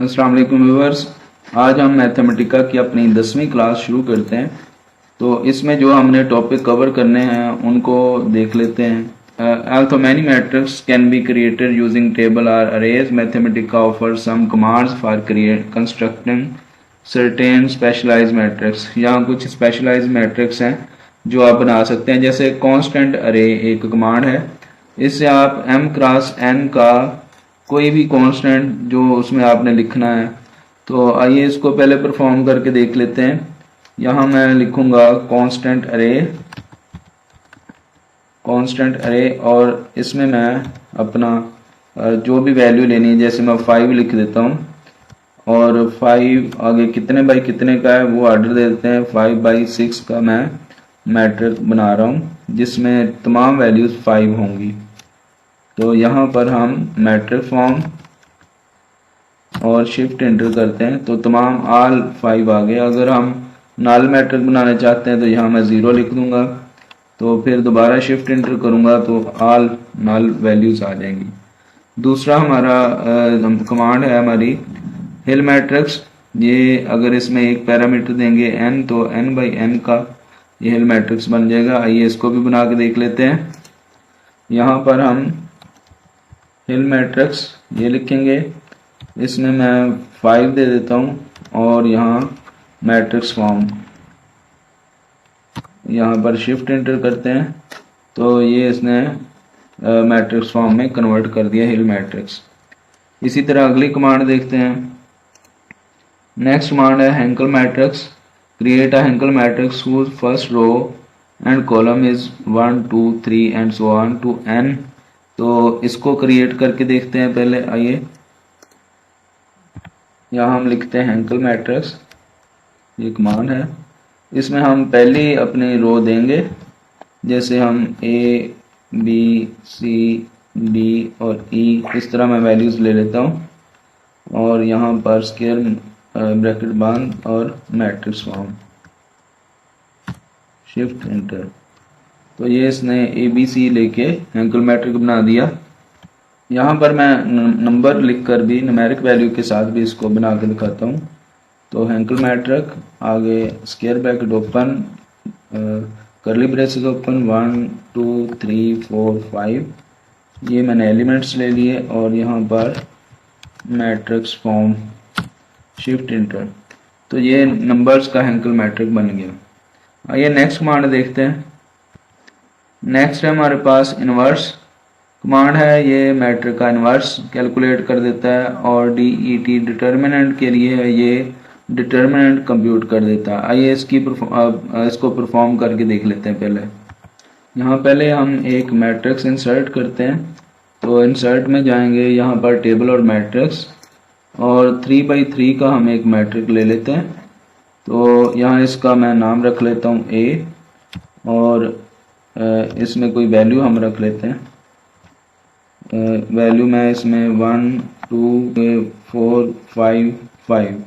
अस्सलाम वालेकुम व्यूअर्स। आज हम मैथमेटिका की अपनी 10वीं क्लास शुरू करते हैं। तो इसमें जो हमने टॉपिक कवर करने हैं उनको देख लेते हैं। although many matrices can be created using table or arrays, Mathematica offers some commands for constructing certain specialized matrix। यहाँ कुछ specialized matrix हैं जो आप बना सकते हैं। जैसे constant array एक कमांड है, इससे आप m क्रॉस n का कोई भी कांस्टेंट जो उसमें आपने लिखना है, तो आइए इसको पहले परफॉर्म करके देख लेते हैं। यहाँ मैं लिखूंगा कांस्टेंट अरे और इसमें मैं अपना जो भी वैल्यू लेनी है, जैसे मैं 5 लिख देता हूँ और 5 आगे कितने बाई कितने का है वो ऑर्डर दे देते हैं। 5/6 का मैं मैट्रिक्स बना रहा हूँ जिसमें तमाम वैल्यूज 5 होंगी। तो यहाँ पर हम मैट्रिक्स फॉर्म और शिफ्ट एंटर करते हैं तो तमाम ऑल 5 आ गए। अगर हम नल मैट्रिक्स बनाना चाहते हैं तो यहाँ मैं 0 लिख दूंगा, तो फिर दोबारा शिफ्ट एंटर करूंगा तो ऑल नल वैल्यूज आ जाएंगी। दूसरा हमारा कमांड है हमारी हिल मैट्रिक्स। ये अगर इसमें एक पैरामीटर देंगे n, तो n/n का ये हिल मैट्रिक्स बन जाएगा। आइए इसको भी बना के देख लेते हैं। यहाँ पर हम हिल मैट्रिक्स ये लिखेंगे, इसमें मैं 5 दे देता हूँ और यहाँ मैट्रिक्स फॉर्म, यहाँ पर शिफ्ट एंटर करते हैं तो ये इसने मैट्रिक्स फॉर्म में कन्वर्ट कर दिया हिल मैट्रिक्स। इसी तरह अगली कमांड देखते हैं। नेक्स्ट कमांड है Hankel matrix. Create a Hankel matrix whose first row and column is 1 2 3 and so on to n। तो इसको क्रिएट करके देखते हैं। पहले आइए यहाँ हम लिखते हैं हैंकल मैट्रिक्स, ये कमांड है। इसमें हम पहली अपनी रो देंगे, जैसे हम A B C D और E इस तरह मैं वैल्यूज ले लेता हूँ और यहाँ पर स्क्वायर ब्रैकेट बंद और मैट्रिक्स फॉर्म, शिफ्ट एंटर। तो ये इसने ABC लेके हैंकल मैट्रिक्स बना दिया। यहाँ पर मैं नंबर लिखकर भी न्यूमेरिक वैल्यू के साथ भी इसको बना के दिखाता हूँ। तो हैंकल मैट्रिक आगे square bracket open, curly braces open, 1 2 3 4 5, ये मैंने एलिमेंट्स ले लिए और यहाँ पर मैट्रिक्स फॉर्म, शिफ्ट इंटर। तो ये नंबर्स का हैंकल मैट्रिक बन गया। आइए नेक्स्ट कमांड देखते हैं। नेक्स्ट है हमारे पास इनवर्स कमांड है। ये मैट्रिक का इनवर्स कैलकुलेट कर देता है और DET डिटर्मिनेंट के लिए है, ये डिटर्मिनेंट कंप्यूट कर देता है। आइए इसको परफॉर्म करके देख लेते हैं। पहले हम एक मैट्रिक्स इंसर्ट करते हैं। तो इंसर्ट में जाएंगे, यहाँ पर टेबल और मैट्रिक्स, और 3/3 का हम एक मैट्रिक ले लेते हैं। तो यहाँ इसका मैं नाम रख लेता हूँ A और इसमें कोई वैल्यू हम रख लेते हैं। वैल्यू मैं इसमें 1 2 4 5 5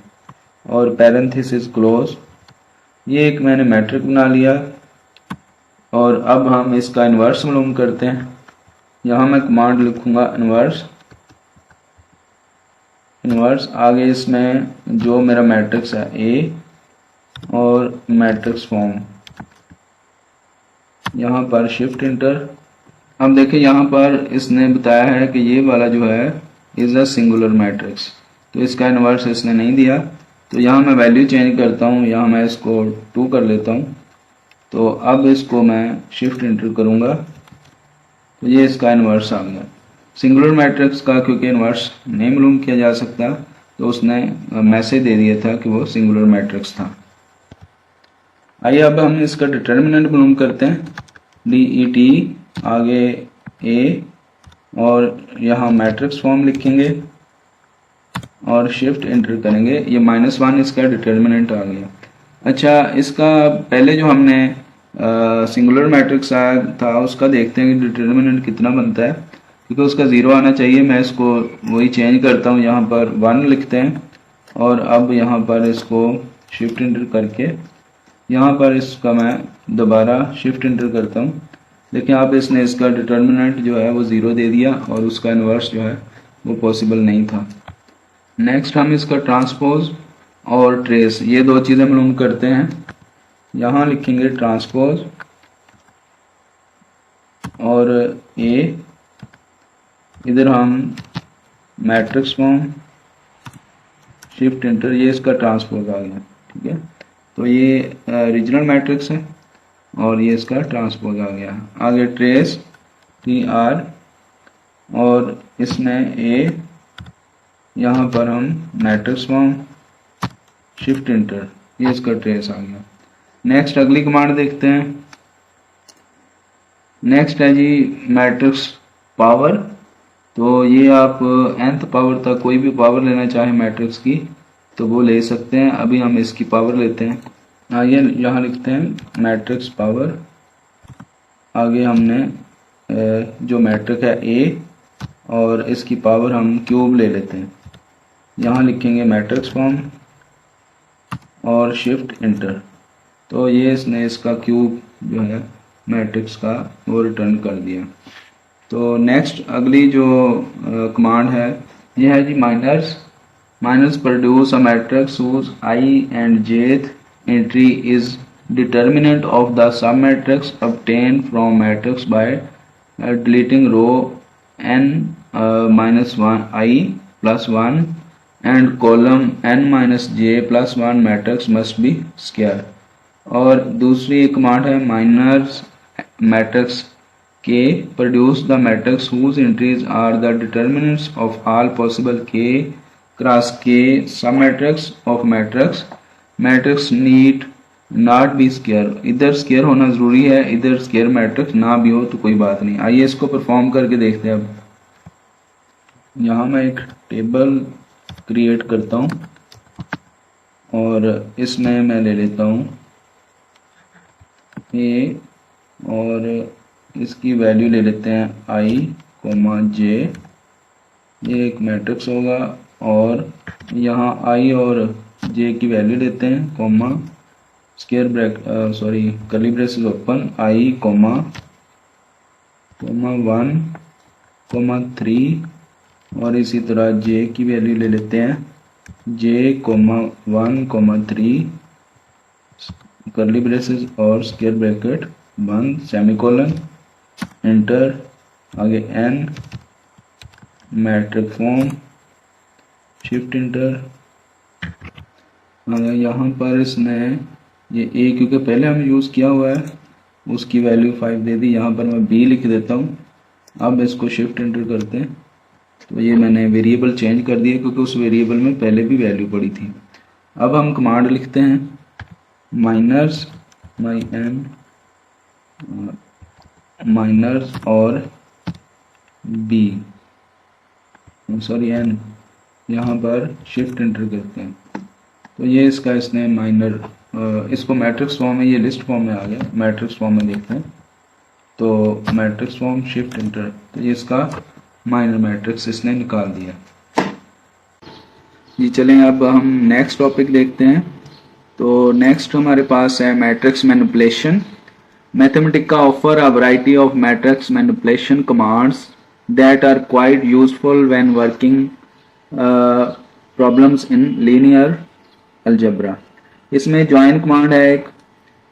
और पैरेंथेसिस क्लोज। ये एक मैंने मैट्रिक बना लिया और अब हम इसका इन्वर्स मालूम करते हैं। यहाँ मैं कमांड लिखूंगा इन्वर्स आगे इसमें जो मेरा मैट्रिक्स है A और मैट्रिक्स फॉर्म, यहाँ पर शिफ्ट इंटर। अब देखिए यहाँ पर इसने बताया है कि ये वाला जो है इज अ सिंगुलर मैट्रिक्स, तो इसका इन्वर्स इसने नहीं दिया। तो यहाँ मैं वैल्यू चेंज करता हूँ, यहाँ मैं इसको 2 कर लेता हूँ। तो अब इसको मैं शिफ्ट इंटर करूँगा तो ये इसका इन्वर्स आ गया। सिंगुलर मैट्रिक्स का क्योंकि इन्वर्स नहीं मालूम किया जा सकता, तो उसने मैसेज दे दिया था कि वो सिंगुलर मैट्रिक्स था। आइए अब हम इसका डिटर्मिनेंट मालूम करते हैं। DET आगे A और यहाँ मैट्रिक्स फॉर्म लिखेंगे और शिफ्ट एंटर करेंगे। ये -1 इसका डिटर्मिनेंट आ गया। अच्छा, इसका पहले जो हमने सिंगुलर मैट्रिक्स आया था उसका देखते हैं कि डिटर्मिनेंट कितना बनता है, क्योंकि उसका 0 आना चाहिए। मैं इसको वही चेंज करता हूँ, यहाँ पर 1 लिखते हैं और अब यहाँ पर इसको शिफ्ट एंटर करके यहाँ पर इसका मैं दोबारा शिफ्ट एंटर करता हूँ। देखिए आप इसने इसका डिटर्मिनेंट जो है वो 0 दे दिया और उसका इन्वर्स जो है वो पॉसिबल नहीं था। नेक्स्ट हम इसका ट्रांसपोज और ट्रेस ये दो चीज़ें मालूम करते हैं। यहाँ लिखेंगे ट्रांसपोज और ए, इधर हम मैट्रिक्स फॉर्म शिफ्ट इंटर, ये इसका ट्रांसपोज आ गया। ठीक है, तो ये रीजनल मैट्रिक्स है और ये इसका ट्रांसपोज आ गया। आगे ट्रेस TR और इसमें A, यहाँ पर हम मैट्रिक्स फॉर्म शिफ्ट इंटर, ये इसका ट्रेस आ गया। नेक्स्ट अगली कमांड देखते हैं। नेक्स्ट है जी मैट्रिक्स पावर। तो ये आप nth पावर तक कोई भी पावर लेना चाहे मैट्रिक्स की तो वो ले सकते हैं। अभी हम इसकी पावर लेते हैं। आइए यहाँ लिखते हैं मैट्रिक्स पावर। आगे हमने जो मैट्रिक है A और इसकी पावर हम क्यूब ले लेते हैं। यहाँ लिखेंगे मैट्रिक्स फॉर्म और शिफ्ट इंटर, तो ये इसने इसका क्यूब जो है मैट्रिक्स का वो रिटर्न कर दिया। तो नेक्स्ट अगली जो कमांड है ये है जी minors. Minors produce a matrix whose I and jth entry is determinant of the submatrix obtained from matrix by deleting row n minus 1 I plus 1 and column n minus j plus 1 matrix must be square। और दूसरी command है minors matrix K produce the matrix whose entries are the determinants of all possible K cross K submatrix of matrix। matrix need not be square, इधर square होना जरूरी है, इधर square matrix ना भी हो तो कोई बात नहीं। आइए इसको परफॉर्म करके देखते हैं। अब यहाँ मैं एक टेबल क्रिएट करता हूँ और इसमें मैं ले लेता हूँ A और इसकी वैल्यू ले लेते हैं I, J। ये एक मैट्रिक्स होगा और यहाँ I और J की वैल्यू लेते हैं, comma square bracket curly braces open I, 1, 3 और इसी तरह J की वैल्यू ले लेते हैं J, 1, 3 कर्ली ब्रेसेस और स्क्वायर ब्रैकेट बंद सेमीकोलन इंटर। आगे n matrix form shift enter. आगे यहाँ पर इसने ये a क्योंकि पहले हम यूज़ किया हुआ है उसकी वैल्यू 5 दे दी। यहाँ पर मैं b लिख देता हूँ। अब इसको शिफ्ट इंटर करते हैं तो ये मैंने वेरिएबल चेंज कर दिया क्योंकि उस वेरिएबल में पहले भी वैल्यू पड़ी थी। अब हम कमांड लिखते हैं माइनर्स माइनर्स और b n, यहाँ पर शिफ्ट इंटर करते हैं तो ये इसका इसने माइनर इसको मैट्रिक्स फॉर्म में, ये लिस्ट फॉर्म में आ गया। मैट्रिक्स फॉर्म में देखते हैं तो मैट्रिक्स फॉर्म शिफ्ट इंटर, तो ये इसका माइनर मैट्रिक्स इसने निकाल दिया। जी चलें अब हम नेक्स्ट टॉपिक देखते हैं। तो नेक्स्ट हमारे पास है matrix manipulation. Mathematica offer a variety of matrix manipulation commands that are quite useful when working problems in linear algebra. इसमें ज्वाइन कमांड है एक,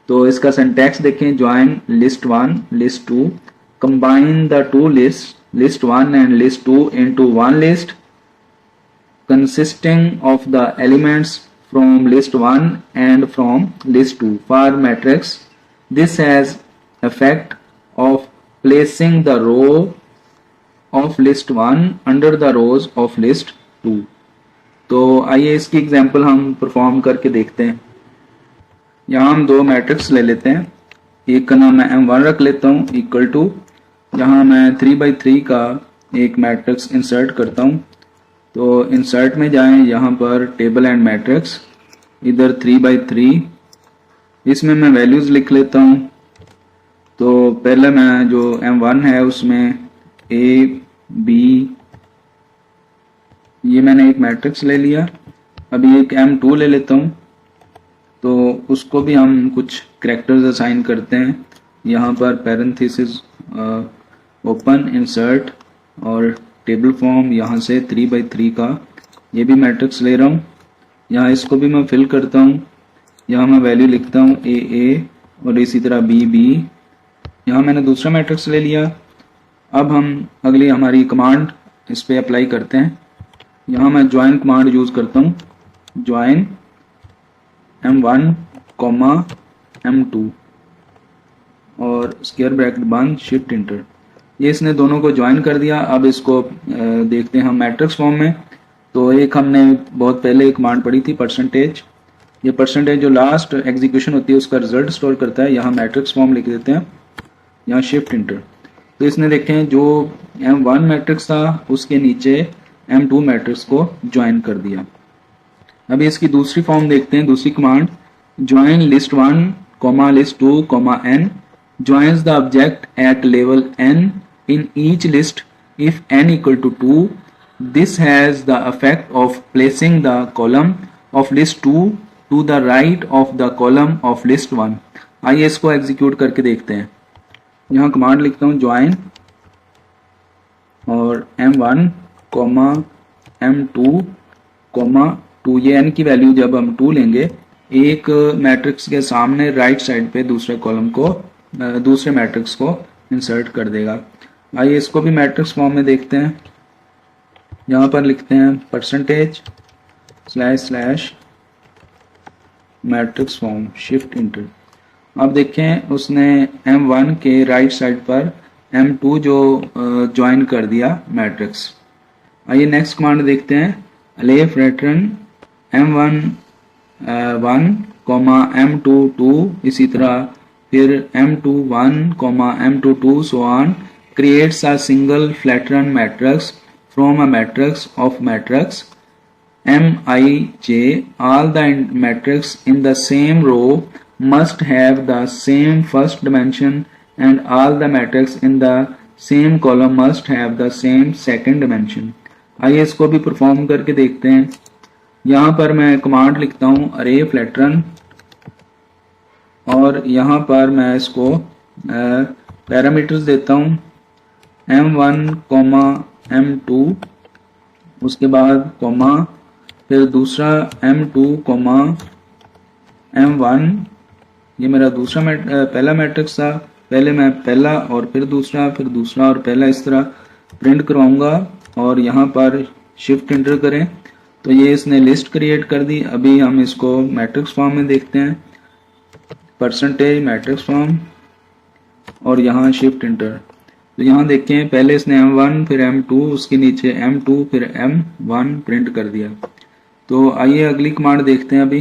तो इसका सिंटैक्स देखें, join list 1 list 2 combine the two list 1 and list 2 into one list consisting of the elements from list 1 and from list 2 for matrix. This has effect of placing the row of list 1 under the rows of list 2। तो आइए इसकी example हम perform करके देखते हैं। यहाँ हम दो मैट्रिक्स ले लेते हैं, एक का नाम मैं M1 रख लेता हूँ इक्वल टू, यहाँ मैं 3x3 का एक मैट्रिक्स इंसर्ट करता हूँ। तो इंसर्ट में जाएं, यहाँ पर टेबल एंड मैट्रिक्स, इधर 3x3, इसमें मैं वैल्यूज लिख लेता हूँ। तो पहले मैं जो M1 है उसमें A, B, ये मैंने एक मैट्रिक्स ले लिया। अभी एक M2 ले लेता हूँ, तो उसको भी हम कुछ कैरेक्टर्स असाइन करते हैं। यहाँ पर पैरेंथेसिस ओपन इंसर्ट और टेबल फॉर्म, यहाँ से 3x3 का ये भी मैट्रिक्स ले रहा हूँ, यहाँ इसको भी मैं फिल करता हूँ, यहाँ मैं वैल्यू लिखता हूँ ए और इसी तरह बी। यहाँ मैंने दूसरा मैट्रिक्स ले लिया। अब हम अगली हमारी कमांड इस पे अप्लाई करते हैं। यहाँ मैं ज्वाइन कमांड यूज करता हूँ, ज्वाइन M1, M2 और स्क्वायर ब्रैकेट बंद, शिफ्ट इंटर। ये इसने दोनों को ज्वाइन कर दिया। अब इसको देखते हैं हम मैट्रिक्स फॉर्म में। तो एक हमने बहुत पहले एक कमांड पढ़ी थी परसेंटेज। ये परसेंटेज जो लास्ट एग्जीक्यूशन होती है उसका रिजल्ट स्टोर करता है। यहाँ मैट्रिक्स फॉर्म लिख देते हैं, यहाँ शिफ्ट इंटर। तो इसने देखें जो M1 मैट्रिक्स था उसके नीचे M2 मैट्रिक्स को ज्वाइन कर दिया। अभी इसकी दूसरी फॉर्म देखते हैं, दूसरी command join list 1, list 2, n joins the object at level n in each list if n equal to 2. This has the effect of placing the column of list 2 to the right of the column of list 1. आइए इसको execute करके देखते हैं। यहाँ command लिखता हूँ join और M1, M2, 2। ये n की वैल्यू जब हम 2 लेंगे एक मैट्रिक्स के सामने राइट साइड पे दूसरे कॉलम को दूसरे मैट्रिक्स को इंसर्ट कर देगा। आइए इसको भी मैट्रिक्स फॉर्म में देखते हैं। यहाँ पर लिखते हैं percentage / matrix form, shift inter. अब देखें उसने M1 के राइट साइड पर M2 जो ज्वाइन कर दिया मैट्रिक्स। आइए नेक्स्ट कमांड देखते हैं, लेफ्ट रिटर्न M1 1, M2 2, इसी तरह फिर M2 1, M2 2 so on creates a single flattern matrix from a matrix of matrix Mij. All the matrix in the same row must have the same first dimension and all the matrix in the same column must have the same second dimension. आइए इसको भी perform करके देखते हैं। यहाँ पर मैं command लिखता हूँ अरे फ्लैटरन और यहाँ पर मैं इसको पैरामीटर्स देता हूँ M1, M2, उसके बाद फिर दूसरा M2, M1। ये मेरा दूसरा पहला मैट्रिक्स था, पहले मैं पहला और फिर दूसरा और पहला इस तरह प्रिंट करवाऊंगा और यहाँ पर शिफ्ट इंटर करें तो ये इसने लिस्ट क्रिएट कर दी। अभी हम इसको मैट्रिक्स फॉर्म में देखते हैं, परसेंटेज मैट्रिक्स फॉर्म और यहाँ शिफ्ट इंटर। तो यहाँ देखें पहले इसने M1 फिर M2 उसके नीचे M2 फिर M1 प्रिंट कर दिया। तो आइए अगली कमांड देखते हैं। अभी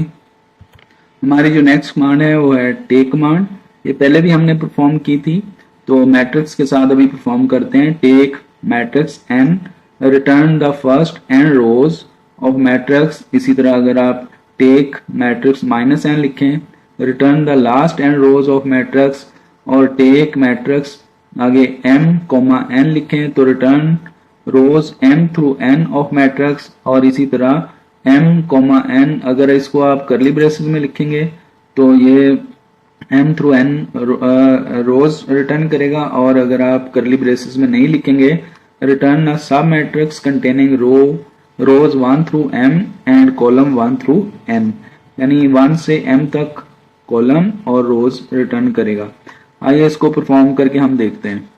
हमारी जो नेक्स्ट कमांड है वो है टेक कमांड। ये पहले भी हमने परफॉर्म की थी तो मैट्रिक्स के साथ अभी परफॉर्म करते हैं। Take matrix n return the first n rows of matrix. इसी तरह अगर आप टेक मैट्रिक्स -n लिखें return the last n rows of matrix और टेक मैट्रिक्स आगे m, n लिखें तो return rows m through n of matrix और इसी तरह m, n अगर इसको आप करली ब्रेसेस में लिखेंगे तो ये m थ्रू n रोज रिटर्न करेगा और अगर आप करली ब्रेसेस में नहीं लिखेंगे return a sub matrix containing rows 1 through m and column 1 through n, यानी 1 से m तक कॉलम और रोज रिटर्न करेगा। आइए इसको परफॉर्म करके हम देखते हैं।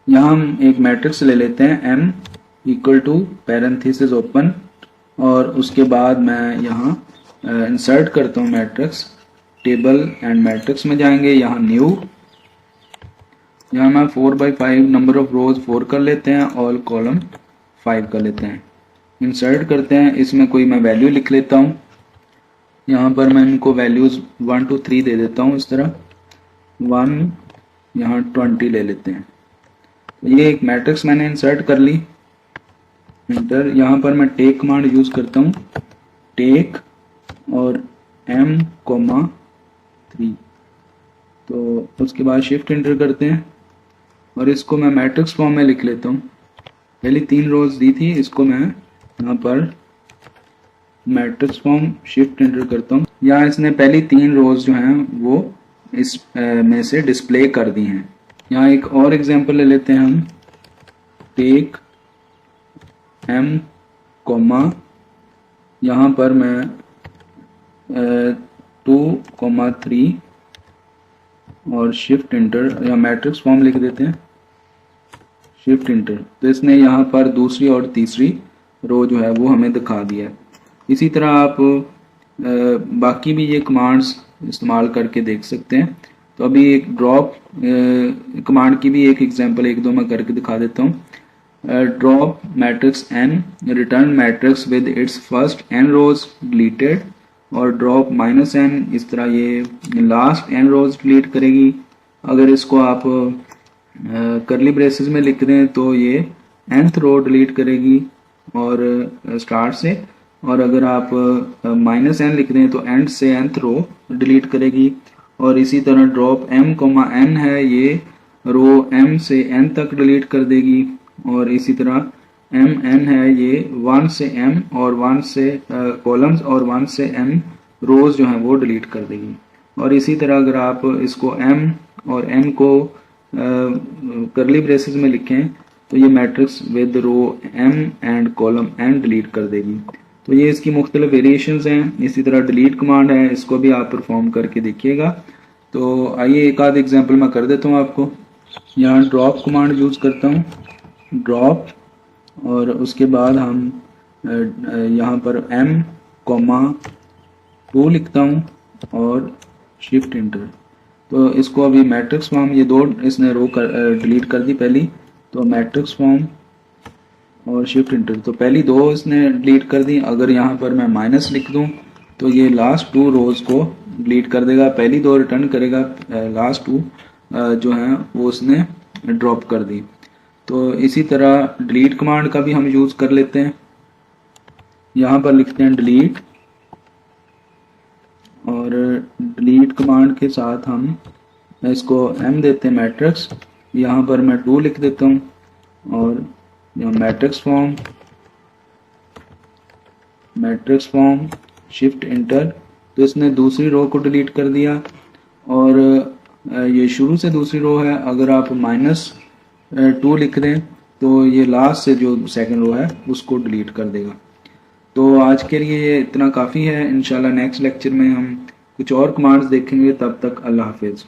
यहाँ हम एक मैट्रिक्स ले लेते हैं m equal to parenthesis open और उसके बाद मैं यहाँ इंसर्ट करता हूँ मैट्रिक्स, टेबल एंड मैट्रिक्स में जाएंगे, यहाँ न्यू, यहाँ मैं 4/5 नंबर ऑफ रोज 4 कर लेते हैं और कॉलम 5 कर लेते हैं। इंसर्ट करते हैं, इसमें कोई मैं वैल्यू लिख लेता हूँ। यहाँ पर मैं इनको वैल्यूज 1 2 3 दे देता हूँ इस तरह 1, यहाँ 20 ले लेते हैं। ये एक मैट्रिक्स मैंने इंसर्ट कर ली, इंटर। यहाँ पर मैं टेक कमांड यूज करता हूँ, टेक और m, 3। तो उसके बाद शिफ्ट इंटर करते हैं और इसको मैं मैट्रिक्स फॉर्म में लिख लेता हूँ। पहली 3 रोज दी थी, इसको मैं यहाँ पर मैट्रिक्स फॉर्म शिफ्ट इंटर करता हूँ। यहाँ इसने पहली 3 रोज जो हैं वो इस में से डिस्प्ले कर दी हैं। यहाँ एक और एग्जांपल ले लेते हैं हम, टेक m, यहाँ पर मैं 2,3 और शिफ्ट इंटर या मैट्रिक्स फॉर्म लिख देते हैं, शिफ्ट इंटर। तो इसने यहाँ पर दूसरी और तीसरी रो जो है वो हमें दिखा दिया है। इसी तरह आप बाकी भी ये कमांड्स इस्तेमाल करके देख सकते हैं। तो अभी एक ड्रॉप कमांड की भी एक एग्जांपल एक दो मैं करके दिखा देता हूँ। Drop matrix n, return matrix with its first n rows deleted, और ड्रॉप -n, इस तरह ये लास्ट n रोज डिलीट करेगी। अगर इसको आप करली ब्रेसेस में लिख दें तो ये nth रो डिलीट करेगी और स्टार्ट से, और अगर आप -n लिख दें तो एंड से nth रो डिलीट करेगी। और इसी तरह ड्रॉप m, n है, ये रो m से n तक डिलीट कर देगी। और इसी तरह mn है, ये 1 से m और 1 से कॉलम्स और 1 से m रोज जो हैं वो डिलीट कर देगी। और इसी तरह अगर आप इसको m और n को करली ब्रेसेस में लिखें तो ये matrix with row m and column n delete कर देगी। तो ये इसकी मुख्तलिफ वेरिएशंस हैं। इसी तरह डिलीट कमांड है, इसको भी आप परफॉर्म करके देखिएगा। तो आइए एक आध एग्जांपल मैं कर देता हूँ आपको। यहाँ ड्रॉप कमांड यूज़ करता हूँ, ड्रॉप, और उसके बाद हम यहाँ पर m,2 लिखता हूँ और शिफ्ट इंटर। तो इसको अभी मैट्रिक्स फॉर्म, ये दो इसने रो डिलीट कर दी पहली, तो मैट्रिक्स फॉर्म और शिफ्ट इंटर, तो पहली दो इसने डिलीट कर दी। अगर यहाँ पर मैं माइनस लिख दूँ तो ये लास्ट 2 रोज को डिलीट कर देगा, पहली दो रिटर्न करेगा, लास्ट 2 जो हैं वो उसने ड्रॉप कर दी। तो इसी तरह डिलीट कमांड का भी हम यूज़ कर लेते हैं। यहाँ पर लिखते हैं डिलीट, और डिलीट कमांड के साथ हम इसको m देते हैं मैट्रिक्स, यहाँ पर मैं 2 लिख देता हूँ, और यहाँ मैट्रिक्स फॉर्म शिफ्ट इंटर। तो इसने दूसरी रो को डिलीट कर दिया, और ये शुरू से दूसरी रो है। अगर आप -2 लिख दें तो ये लास्ट से जो सेकंड रो है उसको डिलीट कर देगा। तो आज के लिए ये इतना काफ़ी है। इंशाल्लाह नेक्स्ट लेक्चर में हम कुछ और कमांड्स देखेंगे। तब तक अल्लाह हाफिज़।